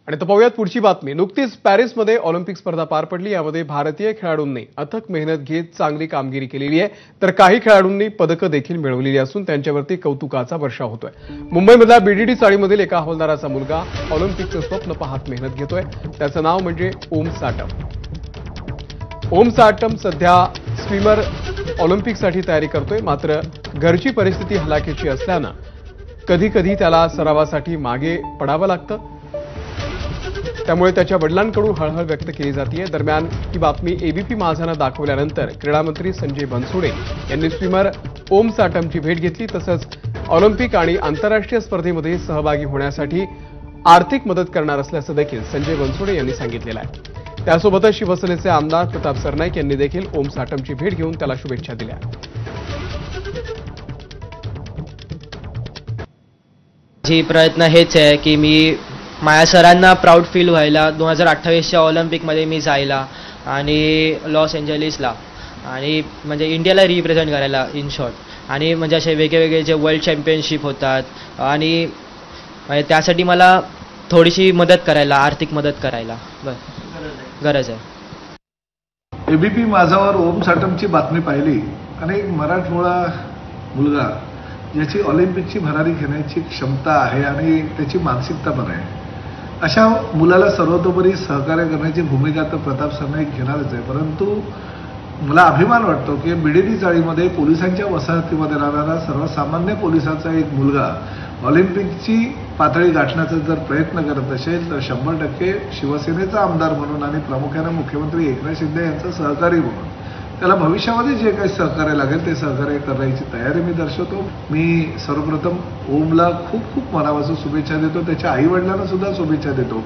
आणि आता पाहूयात पुढची बातमी। नुकतीच पॅरिसमध्ये ऑलिम्पिक स्पर्धा पार पडली। यामध्ये भारतीय खेळाडूंनी अथक मेहनत घेत चांगली कामगिरी केलेली आहे, तर काही खेळाडूंनी पदकं देखील मिळवलेली असून त्यांच्यावरती कौतुकाचा वर्षाव होतोय। मुंबईमधल्या बीडीडी चाळीमधील एका हवालदाराचा मुलगा ऑलिम्पिकचं स्वप्न पाहत मेहनत घेतोय। त्याचं नाव म्हणजे ओम साटम। ओम साटम सध्या स्विमर ऑलिम्पिकसाठी तयारी करतोय, मात्र घरची परिस्थिती हलाखीची असल्यानं कधी कधी त्याला सरावासाठी मागे पडावं लागतं। त्यामुळे त्याच्या वडिलांकडून हळहळ व्यक्त केली जाते। दरम्यान ही बातमी एबीपी माझानं दाखवल्यानंतर क्रीडा मंत्री संजय बनसोडे यांनी स्विमर ओम साटमची भेट घेतली। तसंच ऑलिम्पिक आणि आंतरराष्ट्रीय स्पर्धेमध्ये सहभागी होण्यासाठी आर्थिक मदत करणार असल्याचं देखील संजय बनसोडे यांनी सांगितलेलं आहे। त्यासोबतच शिवसेनेचे आमदार प्रताप सरनाईक यांनी देखील ओम साटमची भेट घेऊन त्याला शुभेच्छा दिल्या। जी प्रयत्न हेच आहे की मी माझ्या सरांना प्राऊड फील व्हायला 2028च्या ऑलिम्पिकमध्ये मी जायला आणि लॉस एंजलिसला आणि म्हणजे इंडियाला रिप्रेझेंट करायला इन शॉर्ट। आणि म्हणजे असे वेगवेगळे जे वर्ल्ड चॅम्पियनशिप होतात आणि त्यासाठी मला थोडीशी मदत करायला, आर्थिक मदत करायला गरज आहे। एबीपी माझावर ओम साटमची बातमी पाहिली आणि एक मराठमोळा मुलगा ज्याची ऑलिम्पिकची भरारी घेण्याची क्षमता आहे आणि त्याची मानसिकता पण आहे, अशा मुलाला सर्वतोपरी सहकार्य करण्याची भूमिका तर प्रताप सरनाईक घेणारच आहे। परंतु मला अभिमान वाटतो की बीडीडी चाळीमध्ये पोलिसांच्या वसाहतीमध्ये राहणारा सर्वसामान्य पोलिसाचा एक मुलगा ऑलिम्पिकची पातळी गाठण्याचा जर प्रयत्न करत असेल तर 100% शिवसेनेचा आमदार म्हणून आणि प्रामुख्याने मुख्यमंत्री एकनाथ शिंदे यांचा सहकारी म्हणून त्याला भविष्यामध्ये जे काही सहकार्य लागेल ते सहकार्य करण्याची तयारी मी दर्शवतो। मी सर्वप्रथम ओमला खूप खूप मनापासून शुभेच्छा देतो, त्याच्या आई वडिलांना सुद्धा शुभेच्छा देतो।